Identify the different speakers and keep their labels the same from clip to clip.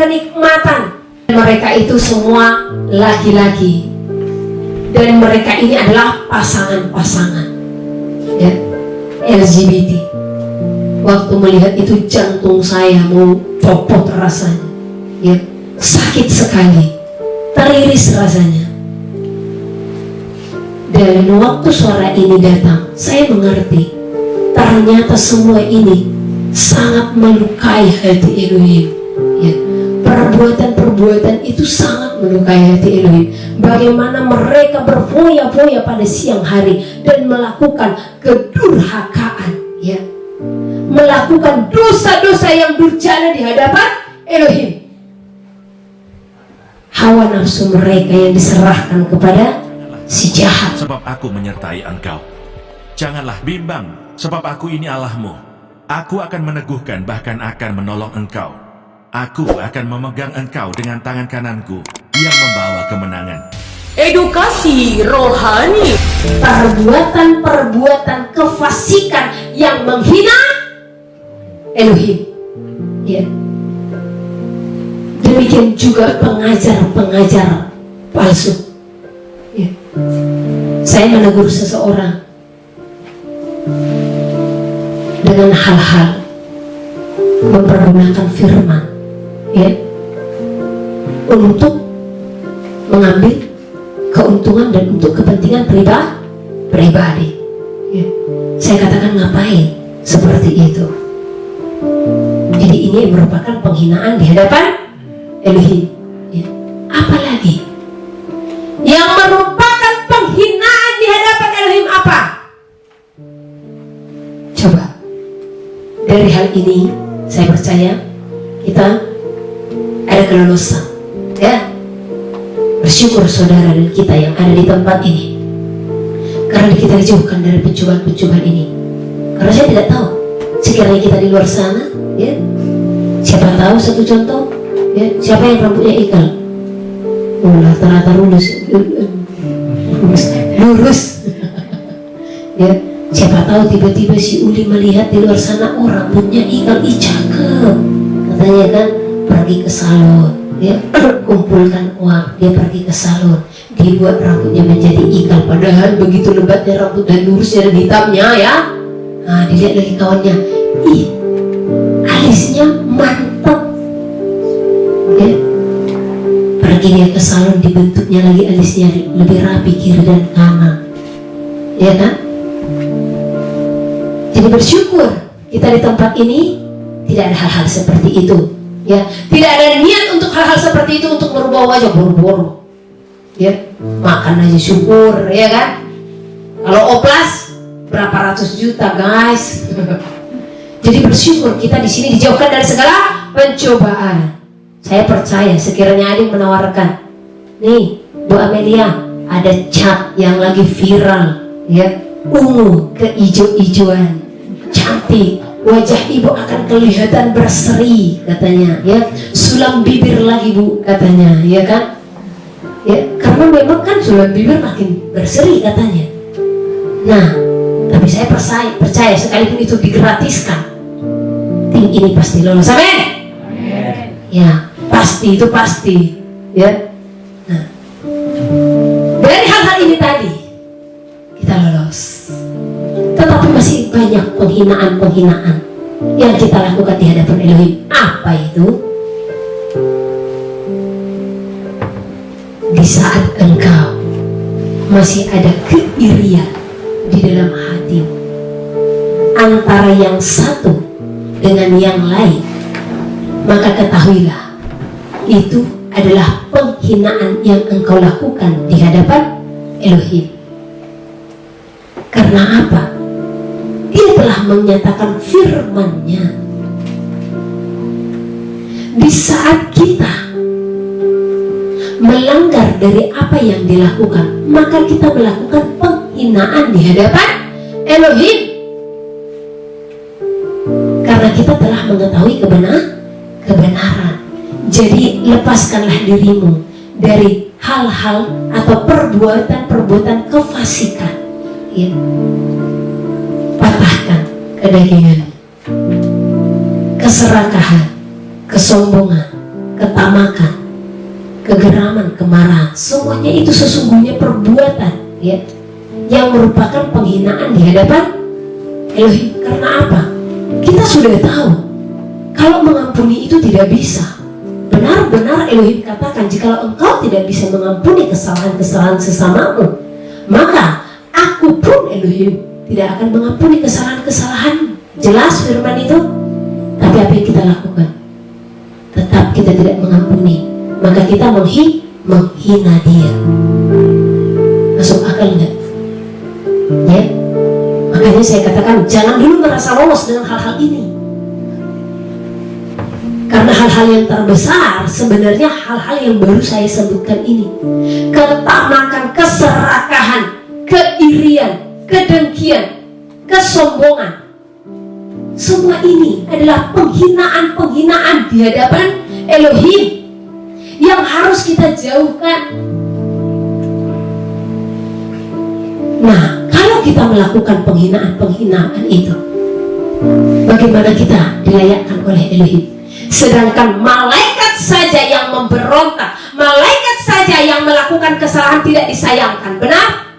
Speaker 1: kenikmatan. Mereka itu semua laki-laki, dan mereka ini adalah pasangan-pasangan ya, LGBT. Waktu melihat itu jantung saya mau copot rasanya ya, sakit sekali, teriris rasanya. Dan waktu suara ini datang, saya mengerti ternyata semua ini sangat melukai hati Elohim ya. Perbuatan-perbuatan itu sangat melukai hati Elohim. Bagaimana mereka berfoya-foya pada siang hari dan melakukan kedurhakaan ya, melakukan dosa-dosa yang durjana di hadapan Elohim. Hawa nafsu mereka yang diserahkan kepada si jahat.
Speaker 2: Sebab aku menyertai engkau. Janganlah bimbang, sebab aku ini Allahmu. Aku akan meneguhkan, bahkan akan menolong engkau. Aku akan memegang engkau dengan tangan kananku yang membawa kemenangan.
Speaker 3: Edukasi rohani.
Speaker 1: Perbuatan-perbuatan kefasikan yang menghina Elohim ya. Demikian juga pengajar-pengajar palsu ya. Saya menegur seseorang dengan hal-hal mempergunakan firman ya, untuk mengambil keuntungan dan untuk kepentingan pribadi ya. Saya katakan ngapain seperti itu. Jadi ini merupakan penghinaan di hadapan Elohim ya. Apalagi yang merupakan penghinaan di hadapan Elohim apa? Coba. Dari hal ini saya percaya kita ada kelulusan ya. Bersyukur saudara dan kita yang ada di tempat ini, karena kita dijauhkan dari pencobaan-pencobaan ini. Karena saya tidak tahu sekiranya kita di luar sana ya, siapa tahu satu contoh ya, siapa yang rambutnya ikal rata-rata lurus ya, siapa tahu tiba-tiba si Uli melihat di luar sana rambutnya ikal, cakep katanya kan, pergi ke salon ya, kumpulkan uang, dia pergi ke salon, dibuat rambutnya menjadi ikal, padahal begitu lebatnya rambut dan lurusnya dan hitamnya ya. Nah, dilihat lagi kawannya, ih alisnya mantap ya. Pergi dia ke salon, dibentuknya lagi alisnya lebih rapi kiri dan kanan ya kan. Jadi bersyukur kita di tempat ini tidak ada hal-hal seperti itu ya. Tidak ada niat untuk hal-hal seperti itu, untuk merubah wajah boro-boro ya, makan aja syukur ya kan. Kalau oplas berapa ratus juta guys. Jadi bersyukur kita di sini dijauhkan dari segala pencobaan. Saya percaya sekiranya ada yang menawarkan, nih Bu Amelia, ada cat yang lagi viral ya, ungu keijo-ijoan, cantik, wajah ibu akan kelihatan berseri katanya ya, sulam bibir lagi Bu katanya ya kan ya, karena memang kan sulam bibir makin berseri katanya. Nah, tapi saya percaya sekalipun itu digratiskan, tim ini pasti lolos. Amin ya, pasti, itu pasti ya. Nah, dari hal-hal ini tadi kita lolos. Tetapi masih banyak penghinaan-penghinaan yang kita lakukan di hadapan Elohim. Apa itu? Di saat engkau masih ada keirian di dalam hatimu antara yang satu dengan yang lain, maka ketahuilah itu adalah penghinaan yang engkau lakukan di hadapan Elohim. Karena apa? Dia telah menyatakan firman-Nya. Di saat kita melanggar dari apa yang dilakukan, maka kita melakukan penghinaan di hadapan Elohim. Karena kita telah mengetahui kebenaran. Jadi lepaskanlah dirimu dari hal-hal atau perbuatan-perbuatan kefasikan ya. Patahkan kedagingan, keserakahan, kesombongan, ketamakan, kegeraman, kemarahan, semuanya itu sesungguhnya perbuatan ya yang merupakan penghinaan di hadapan Elohim. Karena apa? Kita sudah tahu kalau mengampuni itu tidak bisa. Benar-benar Elohim katakan, jikalau engkau tidak bisa mengampuni kesalahan-kesalahan sesamamu, maka aku pun Elohim tidak akan mengampuni kesalahan-kesalahan. Jelas firman itu. Tapi apa yang kita lakukan? Tetap kita tidak mengampuni, maka kita menghina dia. Masuk akal nggak? Ya, makanya saya katakan jangan dulu merasa lolos dengan hal-hal ini, karena hal-hal yang terbesar sebenarnya hal-hal yang baru saya sebutkan ini. Ketamakan, keserakahan, keirian, kedengkian, kesombongan, semua ini adalah penghinaan-penghinaan di hadapan Elohim yang harus kita jauhkan. Nah, kalau kita melakukan penghinaan-penghinaan itu, bagaimana kita dilayakkan oleh Elohim? Sedangkan malaikat saja yang memberontak, malaikat saja yang melakukan kesalahan tidak disayangkan, benar?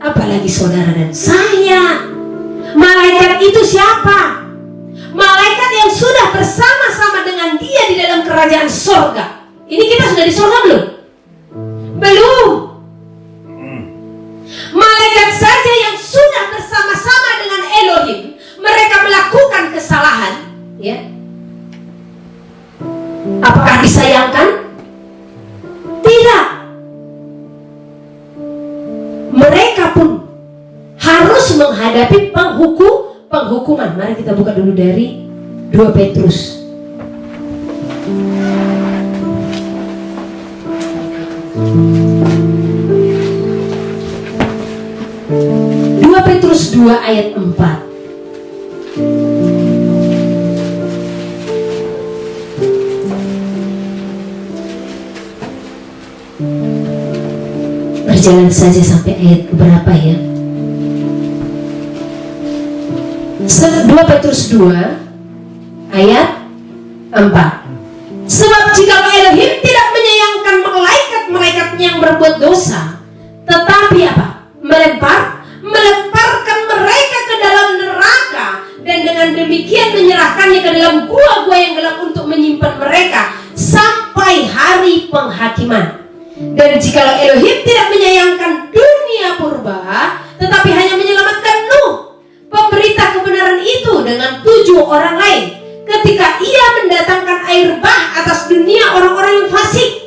Speaker 1: Apalagi saudara dan saya. Malaikat itu siapa? Malaikat yang sudah bersama-sama dengan dia di dalam kerajaan sorga. Ini kita sudah di sorga belum? Belum. Malaikat saja yang sudah bersama-sama dengan Elohim, mereka melakukan kesalahan, ya. Apakah disayangkan? Tidak. Mereka pun harus menghadapi penghukuman. Mari kita buka dulu dari 2 Petrus. Petrus 2 ayat 4. Berjalan saja sampai ayat keberapa ya? 2 Petrus 2 ayat 4. Sebab jika Elohim tidak menyayangkan malaikat-malaikatnya yang berbuat dosa, tetapi apa? Melemparkan mereka ke dalam neraka, dan dengan demikian menyerahkannya ke dalam gua-gua yang gelap untuk menyimpan mereka sampai hari penghakiman. Dan jikalau Elohim tidak menyayangkan dunia purba, tetapi hanya menyelamatkan Nuh, pemberita kebenaran itu, dengan 7 orang lain, ketika ia mendatangkan air bah atas dunia orang-orang yang fasik.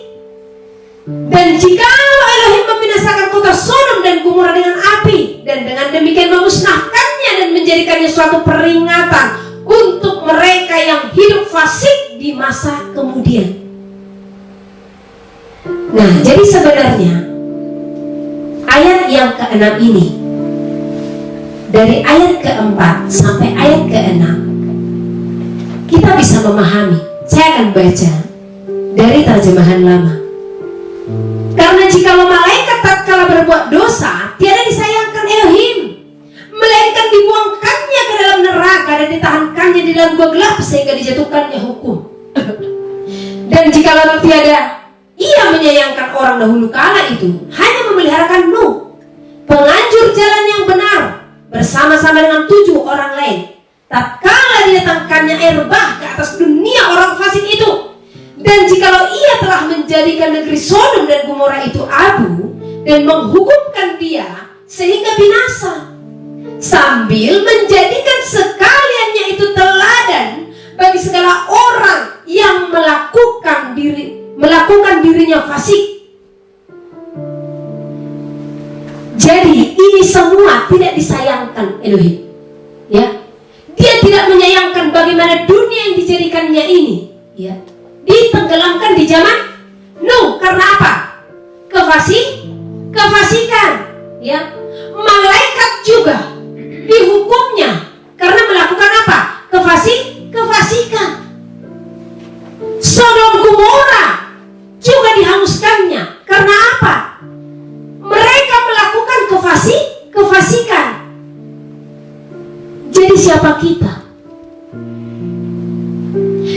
Speaker 1: Dan jikalau Elohim membinasakan kota Sodom dan Gomora dengan api, dan dengan demikian memusnahkannya dan menjadikannya suatu peringatan untuk mereka yang hidup fasik di masa kemudian. Nah, jadi sebenarnya ayat yang ke-6 ini, dari ayat ke-4 sampai ayat ke-6, kita bisa memahami. Saya akan baca dari terjemahan lama. Karena jikalau malaikat tatkala berbuat dosa tiada disayangkan Elohim, melainkan dibuangkannya ke dalam neraka dan ditahankannya di dalam gua gelap sehingga dijatuhkannya hukum. Dan jikalau tiada ia menyayangkan orang dahulu kala itu, hanya memeliharakan Nuh, penganjur jalan yang benar, bersama-sama dengan 7 orang lain, tatkala didatangkannya air bah ke atas dunia orang fasik itu. Dan jikalau ia telah menjadikan negeri Sodom dan Gomora itu abu, dan menghukumkan dia sehingga binasa, sambil menjadikan sekaliannya itu teladan bagi segala orang yang melakukan dirinya fasik. Jadi ini semua tidak disayangkan Elohim, ya. Dia tidak menyayangkan bagaimana dunia yang dijadikannya ini, ya, ditenggelamkan di zaman Nuh. Karena apa? Kefasikan, ya. Malaikat juga dihukumnya karena melakukan apa? Kefasikan. Sodom Gomora juga dihanguskannya karena apa? Mereka melakukan kefasikan. Jadi siapa kita?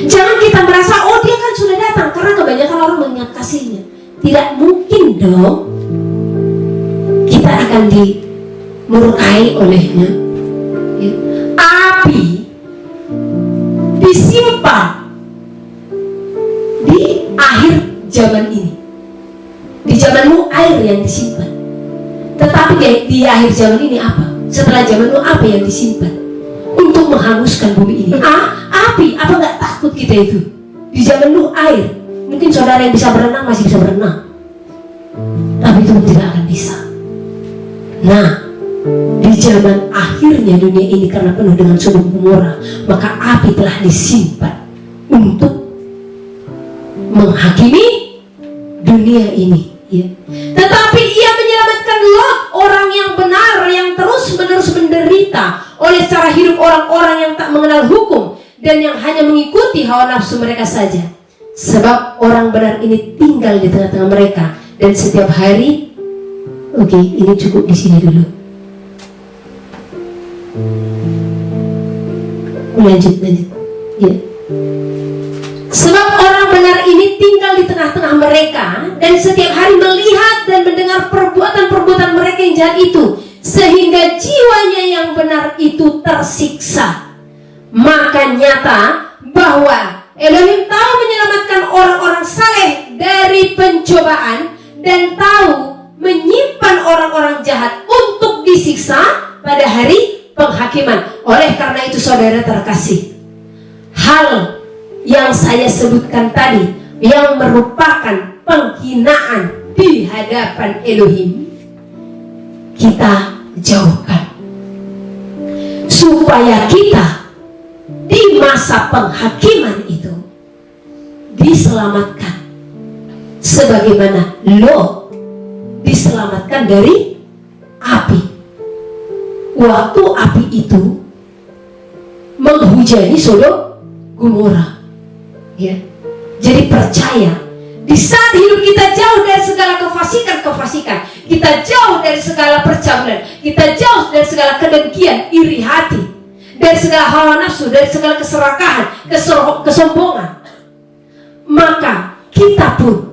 Speaker 1: Jangan kita merasa, oh dia kan sudah Karena kebanyakan orang mengingat kasihnya. Tidak mungkin dong kita akan dimurkai olehnya. Ya. Api disimpan di akhir zaman ini. Di zamanmu air yang disimpan. Tetapi di akhir zaman ini apa? Setelah zamanmu apa yang disimpan? Untuk menghanguskan bumi ini. Api. Apa nggak takut kita itu? Di zamanmu air. Mungkin saudara yang bisa berenang masih bisa berenang. Tapi itu tidak akan bisa. Nah, di zaman akhirnya dunia ini karena penuh dengan Sodom Gomora, maka api telah disimpan untuk menghakimi dunia ini. Ya. Tetapi ia menyelamatkan Lot, orang yang benar, yang terus-menerus menderita oleh cara hidup orang-orang yang tak mengenal hukum dan yang hanya mengikuti hawa nafsu mereka saja. Sebab orang benar ini tinggal di tengah-tengah mereka dan setiap hari. Oke, ini cukup di sini dulu. Lanjut. Ya. Sebab orang benar ini tinggal di tengah-tengah mereka dan setiap hari melihat dan mendengar perbuatan-perbuatan mereka yang jahat itu, sehingga jiwanya yang benar itu tersiksa. Maka nyata bahwa Elohim tahu menyelamatkan orang-orang saleh dari pencobaan dan tahu menyimpan orang-orang jahat untuk disiksa pada hari penghakiman. Oleh karena itu saudara terkasih, hal yang saya sebutkan tadi yang merupakan penghinaan di hadapan Elohim, kita jauhkan supaya kita di masa penghakiman itu diselamatkan sebagaimana Lot diselamatkan dari api. Waktu api itu menghujani Sodom Gomora. Ya. Jadi percaya, di saat hidup kita jauh dari segala kefasikan, kita jauh dari segala percabulan, kita jauh dari segala kedengkian, iri hati, dari segala hawa nafsu, dari segala keserakahan, kesombongan, maka kita pun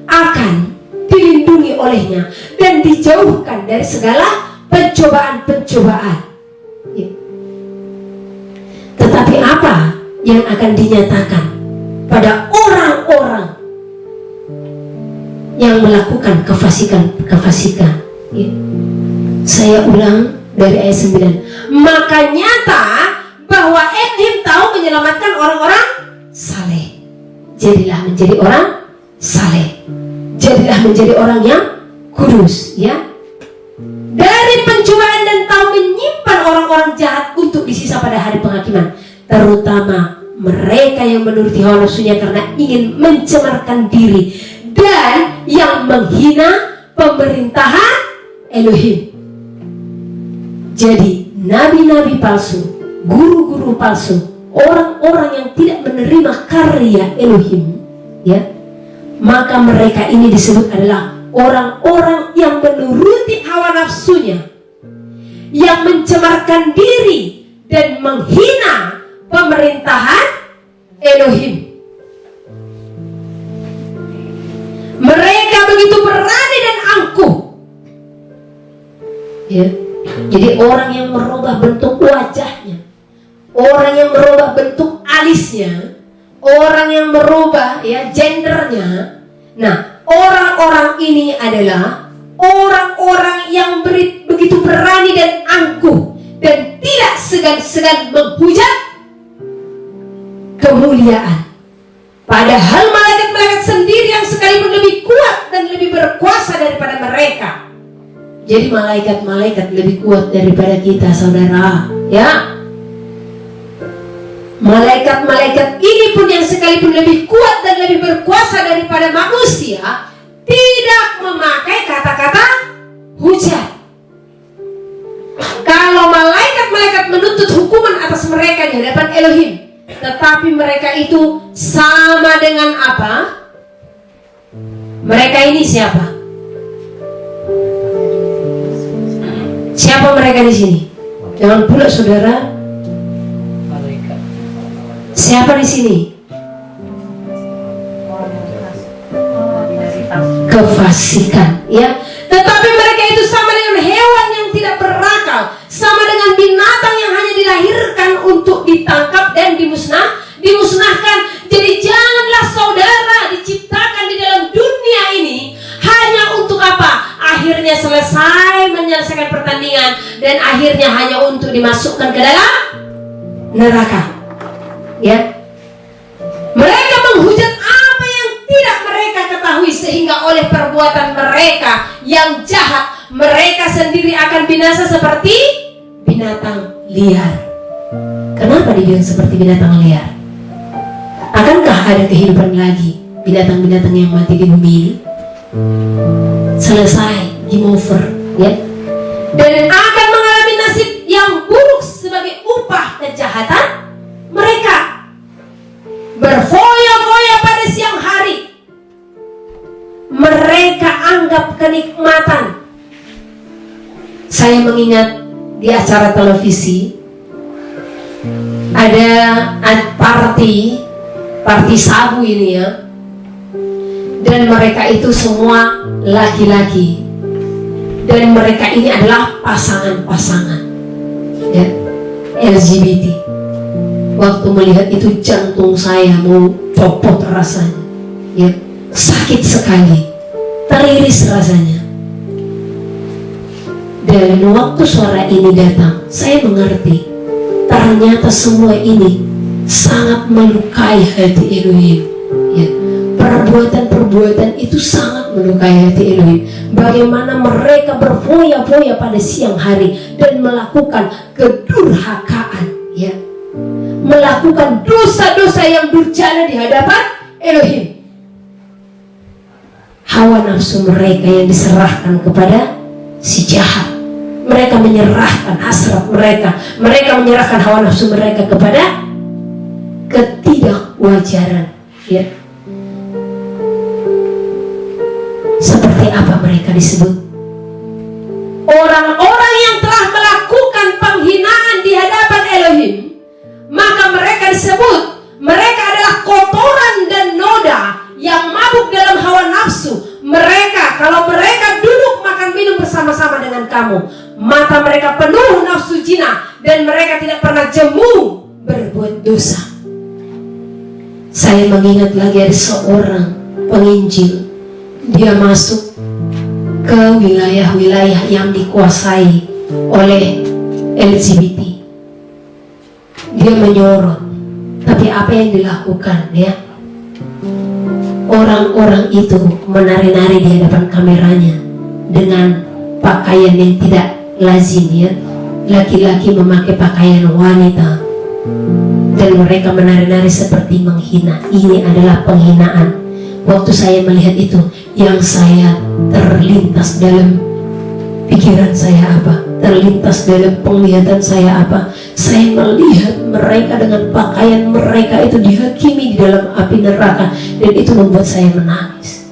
Speaker 1: akan dilindungi olehnya dan dijauhkan dari segala pencobaan-pencobaan. Ya. Tetapi apa yang akan dinyatakan pada orang-orang yang melakukan kefasikan? Ya. Saya ulang dari ayat 9. Maka nyata bahwa Elohim tahu menyelamatkan orang-orang saleh. Jadilah menjadi orang saleh. Jadilah menjadi orang yang kudus, ya. Dari pencobaan dan tahu menyimpan orang-orang jahat untuk disisa pada hari penghakiman, terutama mereka yang menuruti hawa nafsunya karena ingin mencemarkan diri dan yang menghina pemerintahan Elohim. Jadi nabi-nabi palsu, guru-guru palsu, orang-orang yang tidak menerima karya Elohim, ya, maka mereka ini disebut adalah orang-orang yang menuruti hawa nafsunya, yang mencemarkan diri dan menghina pemerintahan Elohim. Mereka begitu berani dan angkuh, ya. Jadi orang yang merubah bentuk wajahnya, orang yang merubah bentuk alisnya, orang yang merubah, ya, gendernya. Nah, orang-orang ini adalah orang-orang yang begitu berani dan angkuh dan tidak segan-segan menghujat kemuliaan. Padahal malaikat-malaikat sendiri yang sekalipun lebih kuat dan lebih berkuasa daripada mereka. Jadi malaikat-malaikat lebih kuat daripada kita, saudara, ya. Malaikat-malaikat ini pun yang sekalipun lebih kuat dan lebih berkuasa daripada manusia, tidak memakai kata-kata hujat. Kalau malaikat-malaikat menuntut hukuman atas mereka di hadapan Elohim, tetapi mereka itu sama dengan apa? Mereka ini siapa? Siapa mereka di sini? Jangan pula saudara. Siapa di sini? kefasikan, ya. Tetapi mereka itu sama dengan hewan yang tidak berakal, sama dengan binatang yang hanya dilahirkan untuk ditangkap dan dimusnahkan. Jadi janganlah saudara diciptakan di dalam dunia ini hanya untuk apa? Akhirnya selesai menyelesaikan pertandingan dan akhirnya hanya untuk dimasukkan ke dalam neraka, ya. Mereka menghujat apa yang tidak mereka ketahui, sehingga oleh perbuatan mereka yang jahat mereka sendiri akan binasa seperti binatang liar. Kenapa dibilang seperti binatang liar? Akankah ada kehidupan lagi binatang-binatang yang mati di bumi ini? Selesai, game over, ya. Dan akan mengalami nasib yang buruk sebagai upah kejahatan mereka. Berfoya-foya pada siang hari, mereka anggap kenikmatan. Saya mengingat di acara televisi ada party sabu ini, ya. Dan mereka itu semua laki-laki, dan mereka ini adalah pasangan-pasangan, ya, LGBT. Waktu melihat itu jantung saya mau copot rasanya, ya. Sakit sekali, teriris rasanya. Dan waktu suara ini datang, saya mengerti ternyata semua ini sangat melukai hati Elohim, ya. Perbuatan-perbuatan itu sangat melukai hati Elohim. Bagaimana mereka berfoya-foya pada siang hari dan melakukan kedurhakaan, ya, melakukan dosa-dosa yang durjana di hadapan Elohim. Hawa nafsu mereka yang diserahkan kepada si jahat. Mereka menyerahkan hasrat mereka. Mereka menyerahkan hawa nafsu mereka kepada ketidakwajaran, ya. Seperti apa mereka disebut? Orang-orang yang telah melakukan penghinaan di hadapan Elohim, maka mereka disebut, mereka adalah kotoran dan noda yang mabuk dalam hawa nafsu. Mereka, kalau mereka duduk makan minum bersama-sama dengan kamu, mata mereka penuh nafsu zina dan mereka tidak pernah jemu berbuat dosa. Saya mengingat lagi ada seorang penginjil. Dia masuk ke wilayah-wilayah yang dikuasai oleh LGBT. Dia menyorot, tapi apa yang dilakukan, ya? Orang-orang itu menari-nari di hadapan kameranya dengan pakaian yang tidak lazim, ya. Laki-laki memakai pakaian wanita dan mereka menari-nari seperti menghina. Ini adalah penghinaan. Waktu saya melihat itu, yang saya terlintas dalam pikiran saya apa? Terlintas dalam penglihatan saya apa? Saya melihat mereka dengan pakaian mereka itu dihakimi di dalam api neraka, dan itu membuat saya menangis.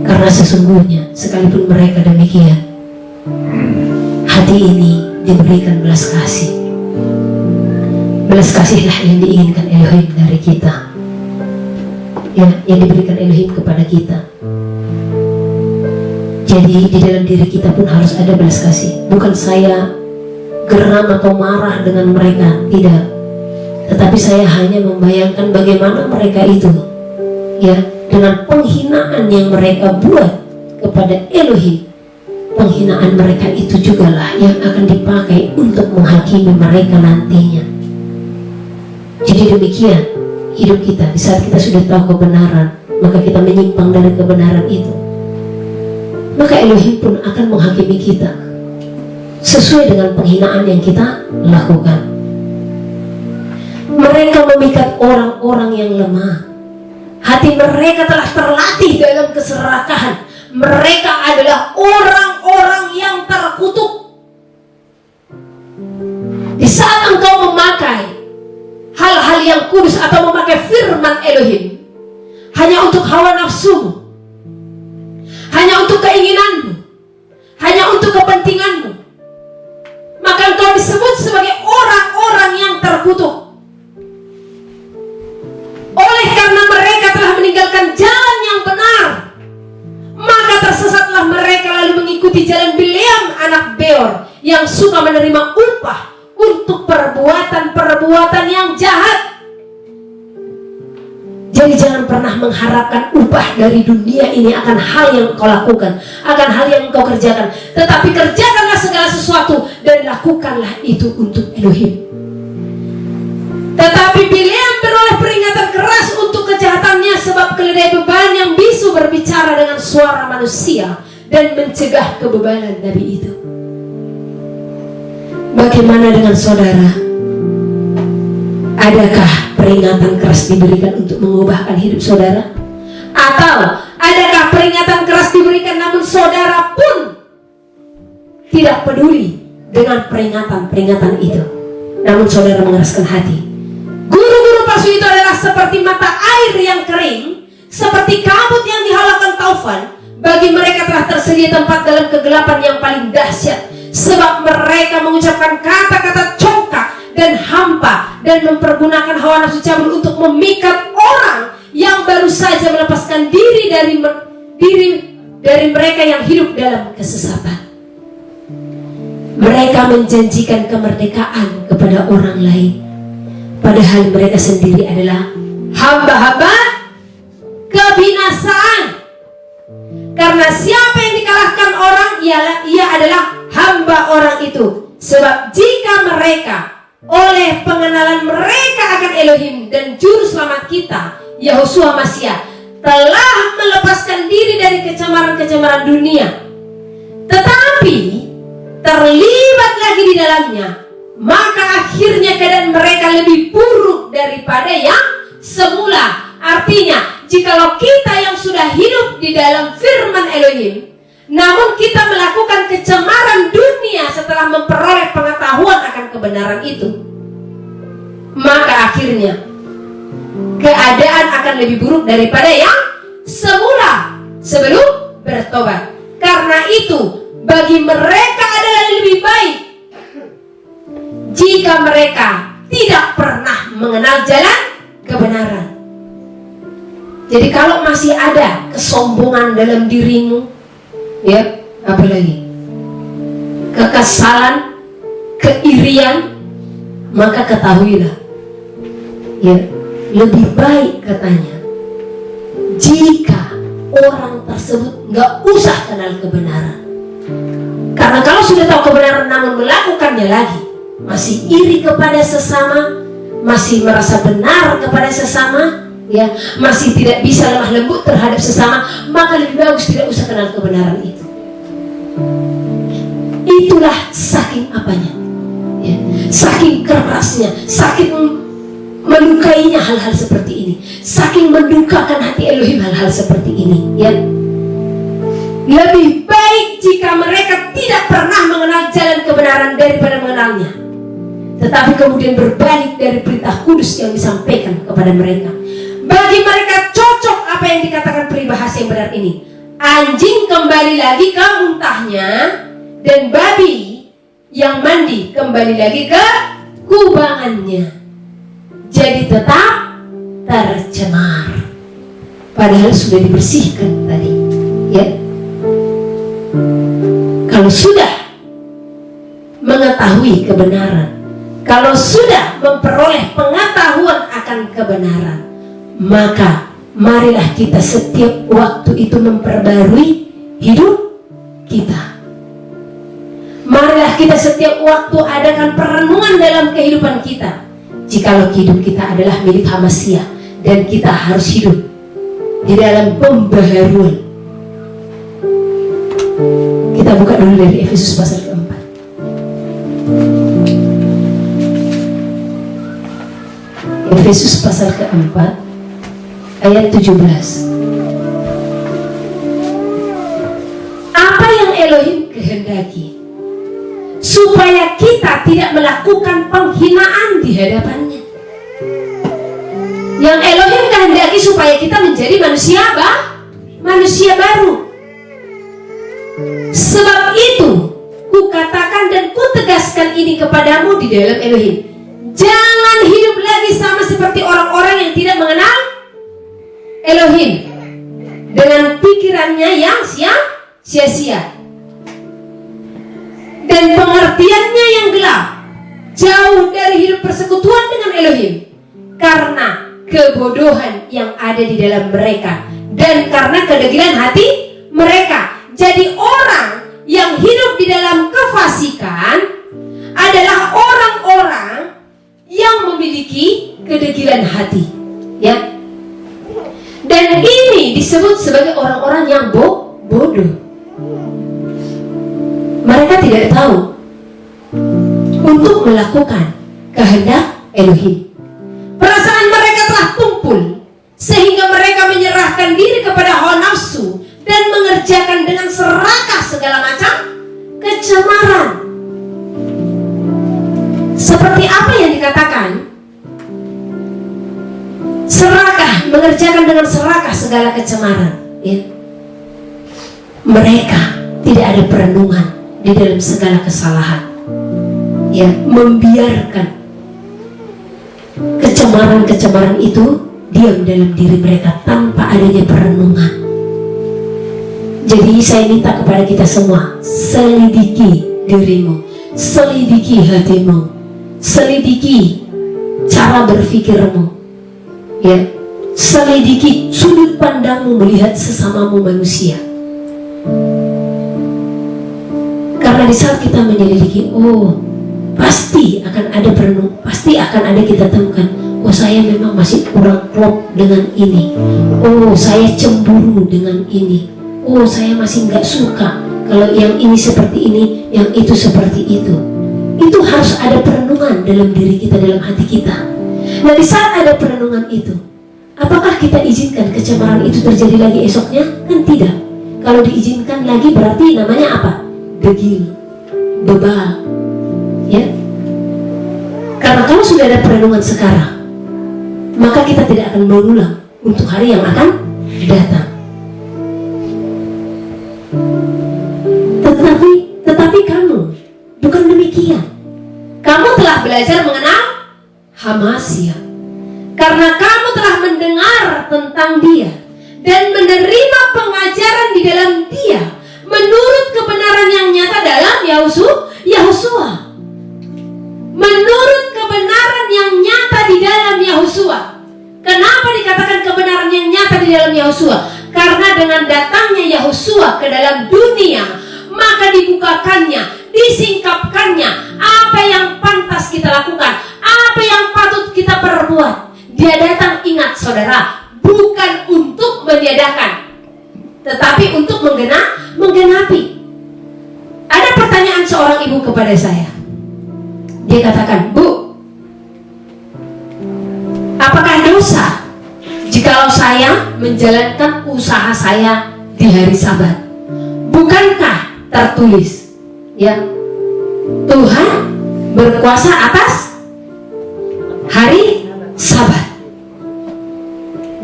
Speaker 1: Karena sesungguhnya sekalipun mereka demikian, hati ini diberikan belas kasih. Belas kasihlah yang diinginkan Elohim dari kita, ya, yang diberikan Elohim kepada kita. Jadi di dalam diri kita pun harus ada belas kasih. Bukan saya geram atau marah dengan mereka, tidak. Tetapi saya hanya membayangkan bagaimana mereka itu, ya, dengan penghinaan yang mereka buat kepada Elohim. Penghinaan mereka itu jugalah yang akan dipakai untuk menghakimi mereka nantinya. Jadi demikian hidup kita. Di saat kita sudah tahu kebenaran, maka kita menyimpang dari kebenaran itu, maka Elohim pun akan menghakimi kita sesuai dengan penghinaan yang kita lakukan. Mereka memikat orang-orang yang lemah. Hati mereka telah terlatih dalam keserakahan. Mereka adalah orang-orang yang terkutuk. Di saat engkau memakai hal-hal yang kudus atau memakai firman Elohim hanya untuk hawa nafsumu, hanya untuk keinginanmu, hanya untuk kepentinganmu, maka engkau disebut sebagai orang-orang yang terkutuk. Oleh karena mereka telah meninggalkan jalan yang benar, upah untuk perbuatan-perbuatan yang jahat. Jadi jangan pernah mengharapkan upah dari dunia ini akan hal yang kau lakukan, akan hal yang kau kerjakan. Tetapi kerjakanlah segala sesuatu dan lakukanlah itu untuk Elohim. Tetapi Bileam beroleh peringatan keras untuk kejahatannya, sebab keledai beban yang bisu berbicara dengan suara manusia dan mencegah kebebanan Nabi itu. Bagaimana dengan saudara? Adakah peringatan keras diberikan untuk mengubahkan hidup saudara? Atau adakah peringatan keras diberikan namun saudara pun tidak peduli dengan peringatan-peringatan itu, namun saudara mengeraskan hati? Guru-guru palsu itu adalah seperti mata air yang kering, seperti kabut yang dihalaukan taufan. Bagi mereka telah tersedia tempat dalam kegelapan yang paling dahsyat, sebab mereka mengucapkan kata-kata congkak dan hampa dan mempergunakan hawa nafsu cabul untuk memikat orang yang baru saja melepaskan diri dari mereka yang hidup dalam kesesatan. Mereka menjanjikan kemerdekaan kepada orang lain, padahal mereka sendiri adalah hamba-hamba kebinasaan. Karena siapa yang dikalahkan orang, ia adalah hamba orang itu. Sebab jika mereka oleh pengenalan mereka akan Elohim dan Juru Selamat kita, Yahushua Mashiach, telah melepaskan diri dari kecemaran-kecemaran dunia, tetapi terlibat lagi di dalamnya, maka akhirnya keadaan mereka lebih buruk daripada yang semula. Artinya, jikalau kita yang sudah hidup di dalam firman Elohim, namun kita melakukan kecemaran dunia setelah memperoleh pengetahuan akan kebenaran itu, maka akhirnya keadaan akan lebih buruk daripada yang semula sebelum bertobat. Karena itu bagi mereka adalah lebih baik jika mereka tidak pernah mengenal jalan kebenaran. Jadi kalau masih ada kesombongan dalam dirimu, ya, apalagi kekesalan, keirian, maka ketahuilah, ya, lebih baik katanya jika orang tersebut nggak usah kenal kebenaran. Karena kalau sudah tahu kebenaran namun melakukannya lagi, masih iri kepada sesama, masih merasa benar kepada sesama, ya, masih tidak bisa lemah lembut terhadap sesama, maka lebih bagus tidak usah kenal kebenaran itu. Itulah saking apanya, ya, saking kerasnya, saking melukainya hal-hal seperti ini, saking mendukakan hati Elohim hal-hal seperti ini, ya. Lebih baik jika mereka tidak pernah mengenal jalan kebenaran daripada mengenalnya, tetapi kemudian berbalik dari perintah kudus yang disampaikan kepada mereka. Bagi mereka cocok apa yang dikatakan peribahasa yang benar ini. Anjing kembali lagi ke muntahnya, dan babi yang mandi kembali lagi ke kubangannya. Jadi tetap tercemar, padahal sudah dibersihkan tadi, ya. Kalau sudah mengetahui kebenaran, kalau sudah memperoleh pengetahuan akan kebenaran, maka marilah kita setiap waktu itu memperbarui hidup kita. Marilah kita setiap waktu adakan perenungan dalam kehidupan kita. Jikalau hidup kita adalah milik Hamasiah, dan kita harus hidup di dalam pembaharuan. Kita buka dulu dari Efesus pasal keempat. Efesus pasal keempat ayat 17. Apa yang Elohim kehendaki supaya kita tidak melakukan penghinaan di hadapannya. Yang Elohim kehendaki supaya kita menjadi manusia baru. Sebab itu kukatakan dan kutegaskan ini kepadamu di dalam Elohim, jangan hidup lagi sama seperti orang-orang yang tidak mengenal Elohim, dengan pikirannya yang sia-sia dan pengertiannya yang gelap. jauh dari hidup persekutuan dengan Elohim karena kebodohan yang ada di dalam mereka dan karena kedegilan hati mereka. Jadi orang yang hidup di dalam kefasikan adalah orang-orang yang memiliki kedegilan hati, ya. Dan ini disebut sebagai orang-orang yang bodoh. Mereka tidak tahu untuk melakukan kehendak Elohim. Perasaan mereka telah tumpul sehingga mereka menyerahkan diri kepada hawa nafsu dan mengerjakan dengan serakah segala macam kecemaran. Seperti apa yang dikatakan? Serakah, mengerjakan dengan serakah segala kecemaran, ya. Mereka tidak ada perenungan di dalam segala kesalahan, ya, membiarkan kecemaran-kecemaran itu diam dalam diri mereka tanpa adanya perenungan. Jadi saya minta kepada kita semua, selidiki dirimu, selidiki hatimu, selidiki cara berpikirmu, ya, selidiki sudut pandangmu melihat sesamamu manusia. Karena di saat kita menyelidiki, oh pasti akan ada perenung, pasti akan ada kita temukan, oh saya memang masih kurang klop dengan ini, oh saya cemburu dengan ini, oh saya masih nggak suka kalau yang ini seperti ini, yang itu seperti itu. Itu harus ada perenungan dalam diri kita, dalam hati kita. Nah di saat ada perenungan itu, apakah kita izinkan kecemaran itu terjadi lagi esoknya? Kan tidak. Kalau diizinkan lagi berarti namanya apa? Degil, bebal, ya. Karena kalau sudah ada perenungan sekarang, maka kita tidak akan mengulang untuk hari yang akan datang. Tetapi kamu bukan demikian. Kamu telah belajar mengenal Hamasya karena kamu telah mendengar tentang dia dan menerima pengajaran di dalam dia menurut kebenaran yang nyata dalam Yahusua. Menurut kebenaran yang nyata di dalam Yahusua. Kenapa dikatakan kebenaran yang nyata di dalam Yahusua? Karena dengan datangnya Yahusua ke dalam dunia, maka dibukakannya, disingkapkannya apa yang pantas kita lakukan, apa yang patut kita perbuat. Dia datang, ingat saudara, bukan untuk meniadakan, tetapi untuk menggenapi. Ada pertanyaan seorang ibu kepada saya. Dia katakan, Bu, apakah dosa jikalau saya menjalankan usaha saya di hari Sabat? Bukankah tertulis, ya, Tuhan berkuasa atas hari Sabat.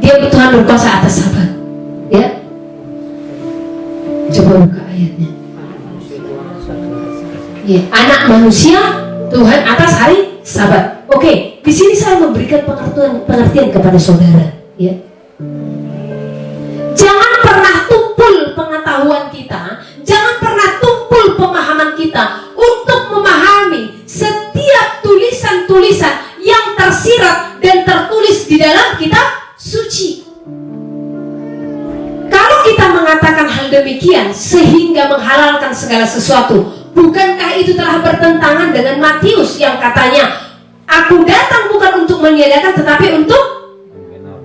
Speaker 1: Dia Tuhan berkuasa atas Sabat, ya. Coba buka ayatnya. Ya, anak manusia Tuhan atas hari Sabat. Oke, di sini saya memberikan pengertian kepada saudara, ya. Jangan pernah tumpul pengetahuan kita, jangan pernah tumpul pemahaman kita untuk memahami setiap tulisan-tulisan yang tersirat dan tertulis di dalam kitab suci. Kalau kita mengatakan hal demikian sehingga menghalalkan segala sesuatu, bukankah itu telah bertentangan dengan Matius yang katanya, aku datang bukan untuk meniadakan tetapi untuk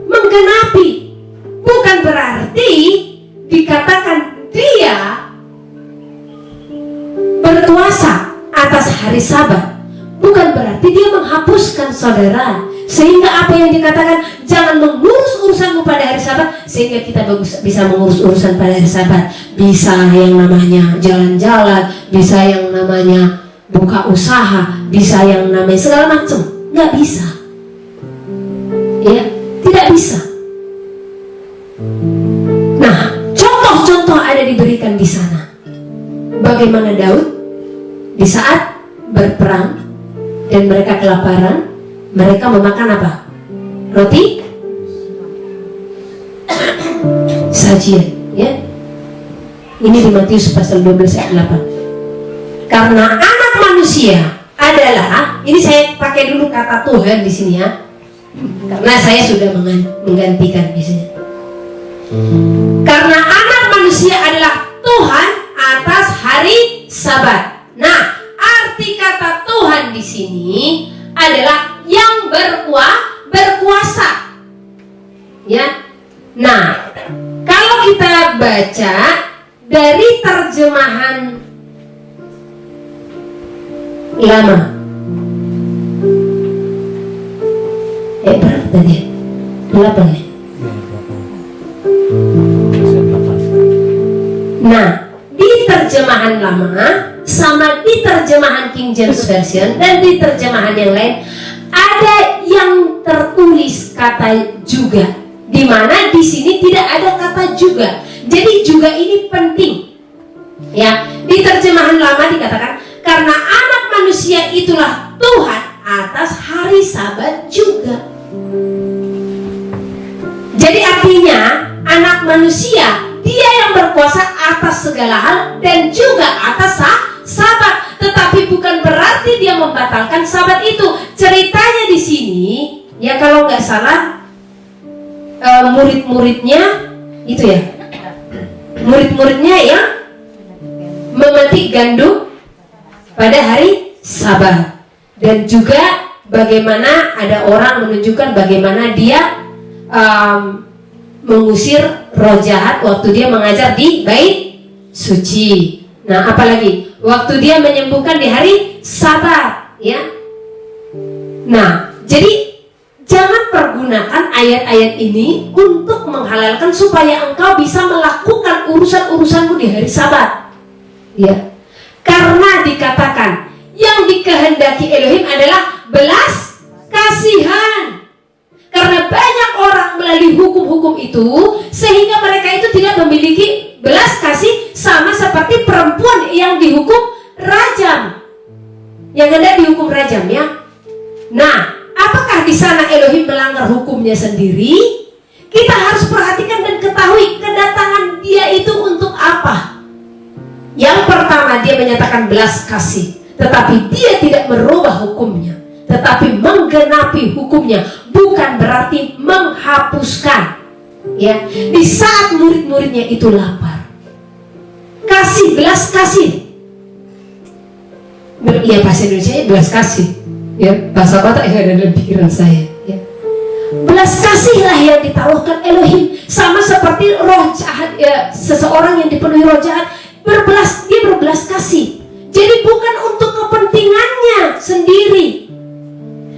Speaker 1: menggenapi. Bukan berarti dikatakan dia berkuasa atas hari Sabat, bukan berarti dia menghapuskan saudara. Sehingga apa yang dikatakan, jangan mengurus urusanmu pada hari Sabat, sehingga kita bisa mengurus urusan pada hari Sabat. Bisa yang namanya jalan-jalan, bisa yang namanya buka usaha, bisa yang namanya segala macam. Nggak bisa, ya, tidak bisa. Nah, contoh-contoh ada diberikan di sana. Bagaimana Daud di saat berperang dan mereka kelaparan, mereka memakan apa? Roti sajian, ya. Ini di Matius pasal 12 ayat 8. Karena anak manusia adalah, ini kata Tuhan di sini ya, karena saya sudah menggantikan biasanya. Karena anak manusia adalah Tuhan atas hari Sabat. Nah, arti kata Tuhan di sini adalah yang berkuasa. Ya. Nah, kalau kita baca dari terjemahan lama, berapa tadi? 8 nih. Nah, di terjemahan lama sama di terjemahan King James Version dan di terjemahan yang lain ada yang tertulis kata juga, di mana di sini tidak ada kata juga. Jadi juga ini penting. Ya, di terjemahan lama dikatakan karena anak manusia itulah Tuhan atas hari Sabat juga. Jadi artinya anak manusia dia yang berkuasa atas segala hal dan juga atas Sabat. Tetapi bukan berarti dia membatalkan Sabat itu. Ceritanya di sini ya, kalau nggak salah murid-muridnya itu ya, murid-muridnya yang memetik gandum pada hari Sabat. Dan juga bagaimana ada orang menunjukkan bagaimana dia mengusir roh jahat waktu dia mengajar di bait suci. Nah, apalagi waktu dia menyembuhkan di hari Sabat, ya. Nah, jadi jangan pergunakan ayat-ayat ini untuk menghalalkan supaya engkau bisa melakukan urusan-urusanmu di hari Sabat. Ya. Karena dikatakan yang dikehendaki Elohim adalah belas kasihan. Karena banyak orang melalui hukum-hukum itu sehingga mereka itu tidak memiliki belas kasih, sama seperti perempuan yang dihukum rajam. Yang hendak dihukum rajam, ya. Nah, apakah di sana Elohim melanggar hukumnya sendiri? Kita harus perhatikan dan ketahui kedatangan dia itu untuk apa. Yang pertama, dia menyatakan belas kasih, tetapi dia tidak merubah hukumnya, tetapi menggenapi hukumnya, bukan berarti menghapuskan. Ya, di saat murid-muridnya itu lapar, kasih, belas kasih. Iya, bahasa Indonesia belas kasih. Ya, bahasa Batak yang ada dalam pikiran saya. Ya. Belas kasihlah yang ditaruhkan Elohim, sama seperti roh jahat. Ya, seseorang yang dipenuhi roh jahat dia berbelas kasih. Jadi bukan untuk kepentingannya sendiri.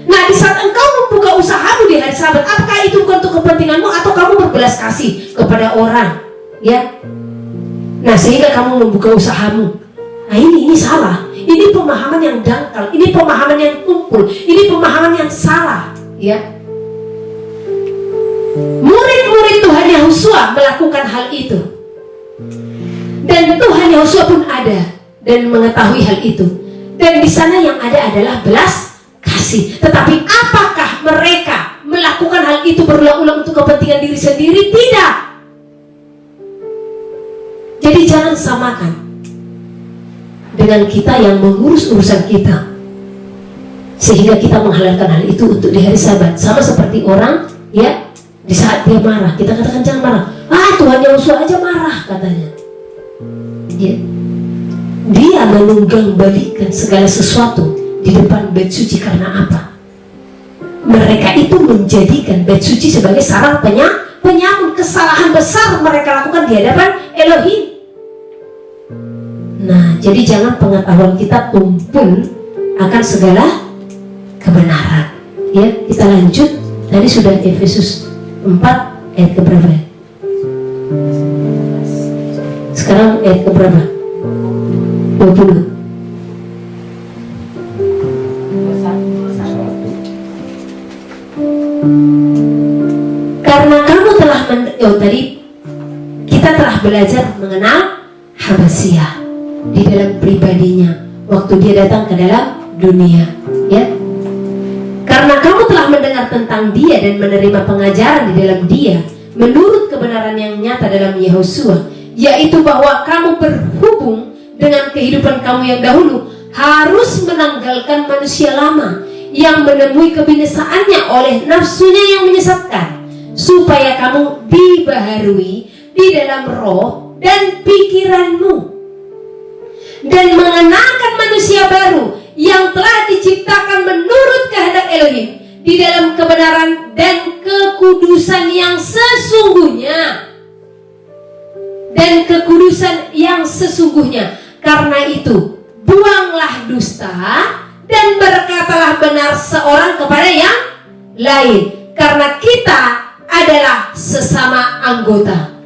Speaker 1: Nah, di saat engkau membuka usahamu di hari Sabat, apakah itu bukan untuk kepentinganmu atau kamu berbelas kasih kepada orang? Ya. Nah, sehingga kamu membuka usahamu. Nah, ini salah. Ini pemahaman yang dangkal, ini pemahaman yang tumpul, ini pemahaman yang salah, ya. Murid-murid Tuhan Yahusua melakukan hal itu. Dan Tuhan Yahusua pun ada dan mengetahui hal itu. Dan di sana yang ada adalah belas kasih. Tetapi apakah mereka melakukan hal itu berulang-ulang untuk kepentingan diri sendiri? Tidak. Jadi jangan samakan dengan kita yang mengurus urusan kita, sehingga kita menghalalkan hal itu untuk di hari Sabat. Sama seperti orang, ya, di saat dia marah, kita katakan jangan marah. Tuhan Yahusua aja marah katanya. Ya. Dia menunggang balikan segala sesuatu di depan bait suci. Karena apa? Mereka itu menjadikan bait suci sebagai sarang penyamun. Kesalahan besar mereka lakukan di hadapan Elohim. Nah, jadi jangan pengetahuan kita tumpul akan segala kebenaran. Ya, kita lanjut. Tadi sudah Efesus 4 ayat keberapa? Sekarang ayat keberapa? 20. Karena kamu telah tadi kita telah belajar mengenal Habasiah di dalam pribadinya waktu dia datang ke dalam dunia, ya. Karena kamu telah mendengar tentang dia dan menerima pengajaran di dalam dia menurut kebenaran yang nyata dalam Yahusua, yaitu bahwa kamu berhubung dengan kehidupan kamu yang dahulu harus menanggalkan manusia lama yang menemui kebinasaannya oleh nafsunya yang menyesatkan, supaya kamu dibaharui di dalam roh dan pikiranmu, dan mengenakan manusia baru yang telah diciptakan menurut kehendak Elohim di dalam kebenaran dan kekudusan yang sesungguhnya. Dan kekudusan yang sesungguhnya. Karena itu, buanglah dusta dan berkatalah benar seorang kepada yang lain, karena kita adalah sesama anggota.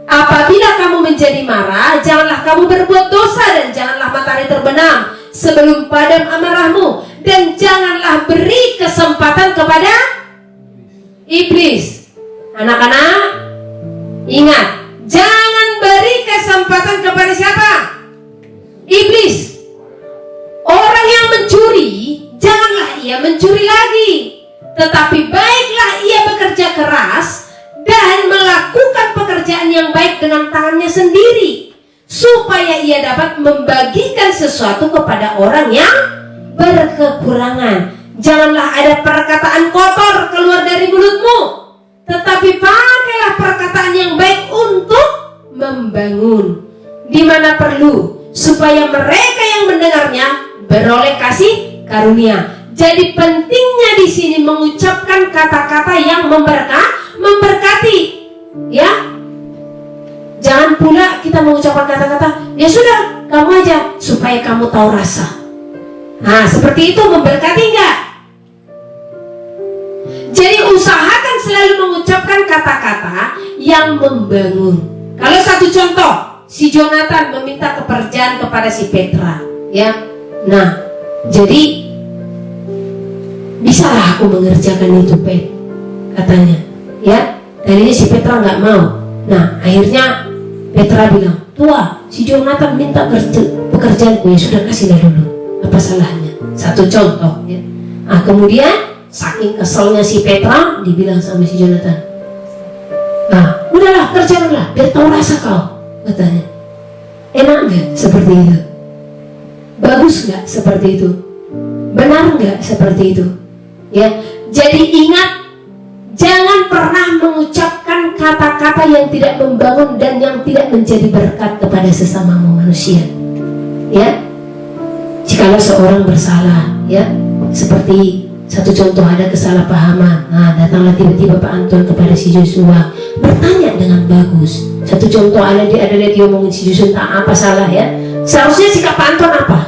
Speaker 1: Apabila kamu menjadi marah, janganlah kamu berbuat dosa, dan janganlah matahari terbenam sebelum padam amarahmu, dan janganlah beri kesempatan kepada iblis. Anak-anak, ingat, jangan beri kesempatan kepada siapa? Iblis. Orang yang mencuri, janganlah ia mencuri lagi, tetapi baiklah ia bekerja keras dan melakukan pekerjaan yang baik dengan tangannya sendiri, supaya ia dapat membagikan sesuatu kepada orang yang berkekurangan. Janganlah ada perkataan kotor keluar dari mulutmu, tetapi pakailah perkataan yang baik untuk membangun di mana perlu, supaya mereka yang mendengarnya beroleh kasih karunia. Jadi pentingnya di sini mengucapkan kata-kata yang memberkati, ya. Jangan pula kita mengucapkan kata-kata, ya sudah, kamu aja, supaya kamu tahu rasa. Nah, seperti itu memberkati enggak? Jadi usahakan selalu mengucapkan kata-kata yang membangun. Kalau satu contoh, si Jonathan meminta kepercayaan kepada si Petra, ya. Nah, jadi bisalah aku mengerjakan itu, Pet, katanya, ya. Tadinya si Petra nggak mau. Nah, akhirnya Petra bilang, tua, si Jonathan minta pekerjaanku, ya sudah, kasihlah dulu, apa salahnya? Satu contoh, ya. Nah, kemudian saking keselnya si Petra, dibilang sama si Jonathan, nah, udahlah, kerjakanlah, biar tahu rasa kau, katanya. Enak nggak seperti itu? Bagus nggak seperti itu? Benar nggak seperti itu? Ya, jadi ingat, jangan pernah mengucapkan kata-kata yang tidak membangun dan yang tidak menjadi berkat kepada sesamamu manusia. Ya, jikalau seorang bersalah, ya, seperti satu contoh ada kesalahpahaman. Nah, datanglah tiba-tiba Pak Anton kepada si Joshua, bertanya dengan bagus. Satu contoh ada dia ngomongin si Joshua tentang apa salah, ya. Seharusnya sikap Pak Anton apa?